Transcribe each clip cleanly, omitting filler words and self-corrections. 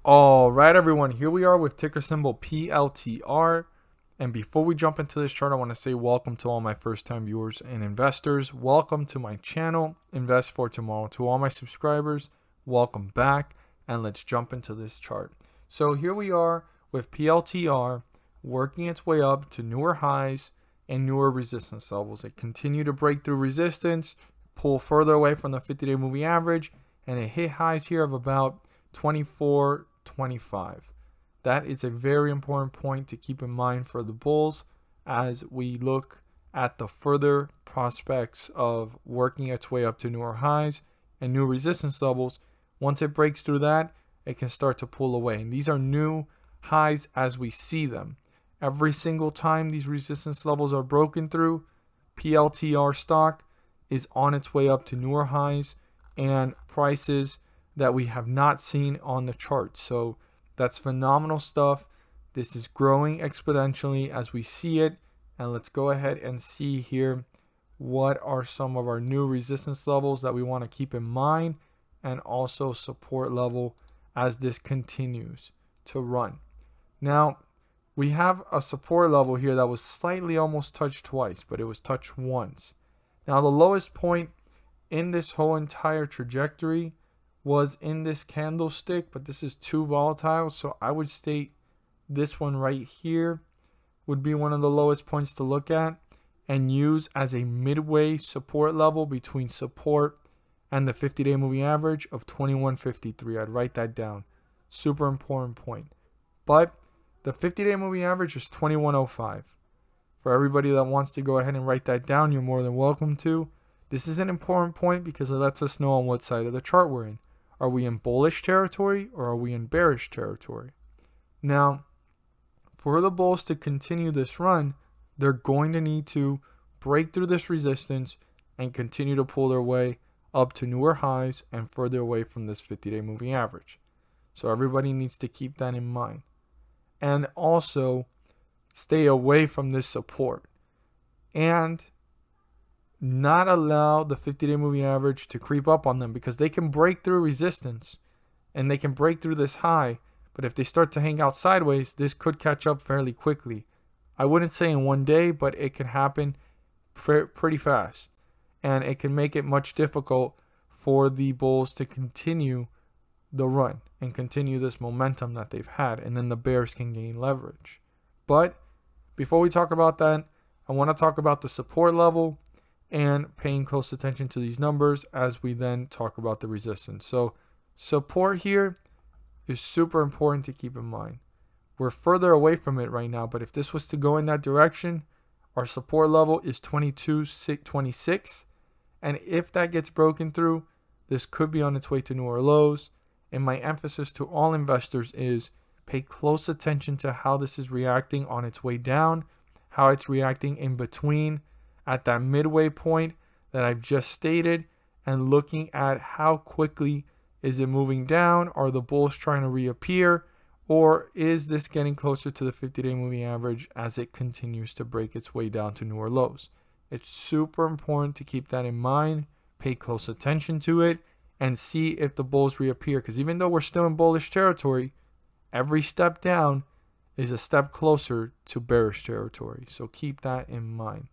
All right, everyone, here we are with ticker symbol PLTR. And before we jump into this chart, I want to say welcome to all my first-time viewers and investors. Welcome to my channel, Invest for Tomorrow. To all my subscribers, welcome back, and let's jump into this chart. So here we are with PLTR working its way up to newer highs and newer resistance levels. It continued to break through resistance, pull further away from the 50-day moving average, and it hit highs here of about 24.25. That is a very important point to keep in mind for the bulls as we look at the further prospects of working its way up to newer highs and new resistance levels. Once it breaks through that, it can start to pull away. And these are new highs as we see them. Every single time these resistance levels are broken through, PLTR stock is on its way up to newer highs and prices that we have not seen on the chart. So that's phenomenal stuff. This is growing exponentially as we see it. And let's go ahead and see here what are some of our new resistance levels that we want to keep in mind, and also support level as this continues to run. Now, we have a support level here that was slightly almost touched twice, but it was touched once. Now, the lowest point in this whole entire trajectory was in this candlestick, but this is too volatile, so I would state this one right here would be one of the lowest points to look at and use as a midway support level between support and the 50-day moving average of 21.53. I'd write that down. Super important point. But the 50-day moving average is 21.05. For everybody that wants to go ahead and write that down, you're more than welcome to. This is an important point because it lets us know on what side of the chart we're in. Are we in bullish territory or are we in bearish territory? Now, for the bulls to continue this run, they're going to need to break through this resistance and continue to pull their way up to newer highs and further away from this 50-day moving average. So everybody needs to keep that in mind. And also stay away from this support and not allow the 50-day moving average to creep up on them, because they can break through resistance and they can break through this high. But if they start to hang out sideways, this could catch up fairly quickly. I wouldn't say in one day, but it can happen pretty fast. And it can make it much difficult for the bulls to continue the run and continue this momentum that they've had. And then the bears can gain leverage. But before we talk about that, I want to talk about the support level and paying close attention to these numbers as we then talk about the resistance. So support here is super important to keep in mind. We're further away from it right now, but if this was to go in that direction, our support level is 22.26. And if that gets broken through, this could be on its way to newer lows. And my emphasis to all investors is pay close attention to how this is reacting on its way down, how it's reacting in between at that midway point that I've just stated, and looking at how quickly is it moving down. Are the bulls trying to reappear, or is this getting closer to the 50-day moving average as it continues to break its way down to newer lows? It's super important to keep that in mind, pay close attention to it, and see if the bulls reappear, because even though we're still in bullish territory, every step down is a step closer to bearish territory. So keep that in mind.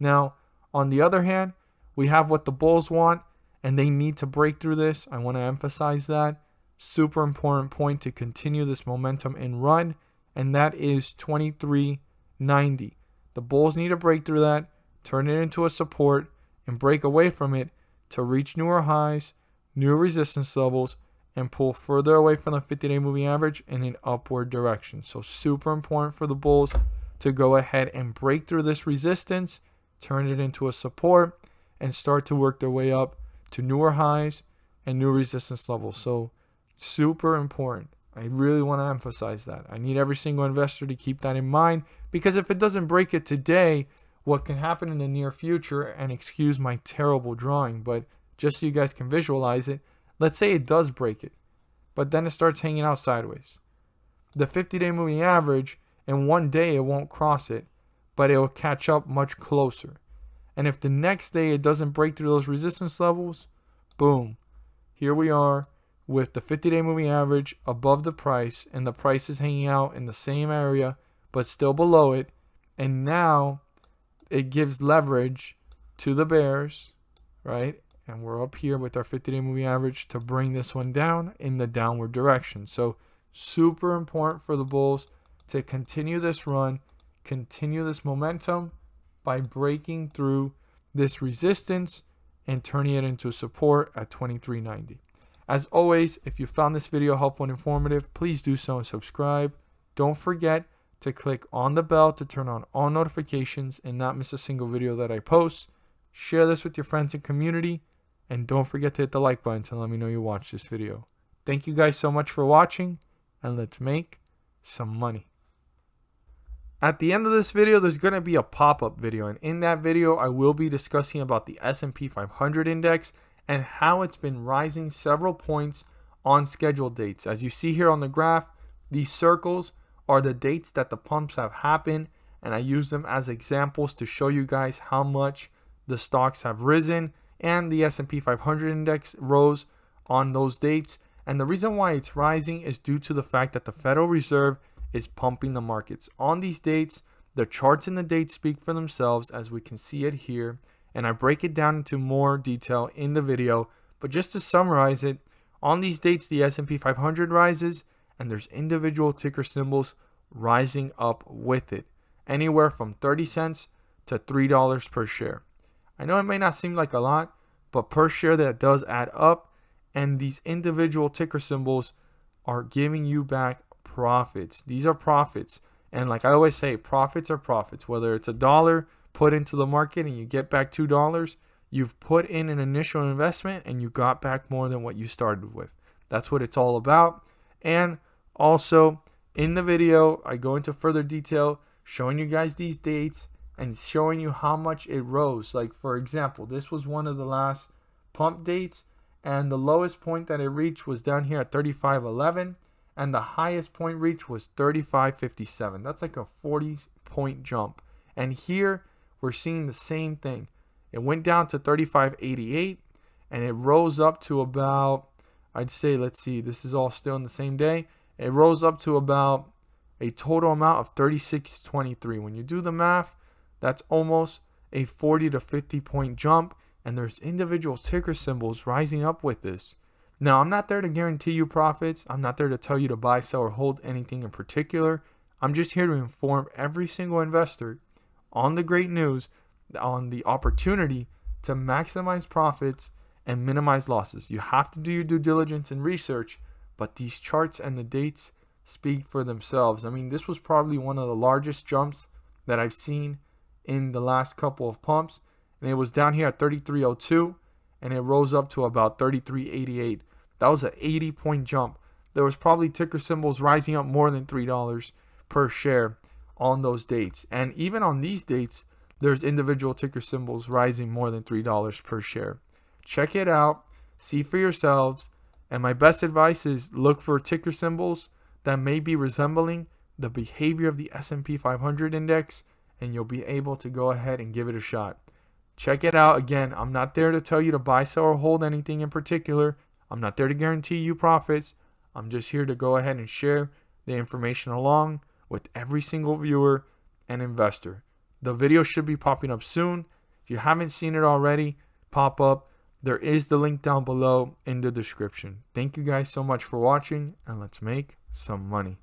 Now, on the other hand, we have what the bulls want, and they need to break through this. I want to emphasize that. Super important point to continue this momentum and run, and that is 23.90. The bulls need to break through that, turn it into a support, and break away from it to reach newer highs, new resistance levels, and pull further away from the 50-day moving average in an upward direction. So super important for the bulls to go ahead and break through this resistance, turn it into a support, and start to work their way up to newer highs and new resistance levels. So super important. I really want to emphasize that. I need every single investor to keep that in mind, because if it doesn't break it today, what can happen in the near future, and excuse my terrible drawing, but just so you guys can visualize it, let's say it does break it, but then it starts hanging out sideways. The 50-day moving average, in one day it won't cross it, but it will catch up much closer. And if the next day it doesn't break through those resistance levels, boom, here we are with the 50-day moving average above the price and the price is hanging out in the same area but still below it. And now it gives leverage to the bears, right? And we're up here with our 50-day moving average to bring this one down in the downward direction. So super important for the bulls to continue this run, continue this momentum by breaking through this resistance and turning it into support at 23.90. As always, if you found this video helpful and informative, please do so and subscribe. Don't forget to click on the bell to turn on all notifications and not miss a single video that I post. Share this with your friends and community, and don't forget to hit the like button to let me know you watched this video. Thank you guys so much for watching, and let's make some money. At the end of this video, there's going to be a pop-up video, and in that video, I will be discussing about the S&P 500 index and how it's been rising several points on scheduled dates. As you see here on the graph, these circles are the dates that the pumps have happened, and I use them as examples to show you guys how much the stocks have risen and the S&P 500 index rose on those dates. And the reason why it's rising is due to the fact that the Federal Reserve is pumping the markets. On these dates, the charts and the dates speak for themselves, as we can see it here, and I break it down into more detail in the video. But just to summarize it, on these dates the S&P 500 rises, and there's individual ticker symbols rising up with it, anywhere from 30 cents to $3 per share. I know it may not seem like a lot, but per share that does add up, and these individual ticker symbols are giving you back profits. These are profits, and like I always say, profits are profits. Whether it's $1 put into the market and you get back $2, you've put in an initial investment and you got back more than what you started with. That's what it's all about. And also in the video, I go into further detail showing you guys these dates and showing you how much it rose. Like for example, this was one of the last pump dates, and the lowest point that it reached was down here at 35.11, and the highest point reached was 35.57. That's like a 40-point jump. And here we're seeing the same thing. It went down to 35.88 and it rose up to about, I'd say, let's see, this is all still in the same day. It rose up to about a total amount of 36.23. When you do the math, that's almost a 40 to 50 point jump, and there's individual ticker symbols rising up with this. Now, I'm not there to guarantee you profits. I'm not there to tell you to buy, sell, or hold anything in particular. I'm just here to inform every single investor on the great news, on the opportunity to maximize profits and minimize losses. You have to do your due diligence and research, but these charts and the dates speak for themselves. I mean, this was probably one of the largest jumps that I've seen in the last couple of pumps, and it was down here at 33.02 and it rose up to about 33.88. That was an 80-point jump. There was probably ticker symbols rising up more than $3 per share on those dates. And even on these dates, there's individual ticker symbols rising more than $3 per share. Check it out, see for yourselves, and my best advice is look for ticker symbols that may be resembling the behavior of the S&P 500 index, and you'll be able to go ahead and give it a shot. Check it out. Again, I'm not there to tell you to buy, sell, or hold anything in particular. I'm not there to guarantee you profits. I'm just here to go ahead and share the information along with every single viewer and investor. The video should be popping up soon. If you haven't seen it already, pop up. There is the link down below in the description. Thank you guys so much for watching, and let's make some money.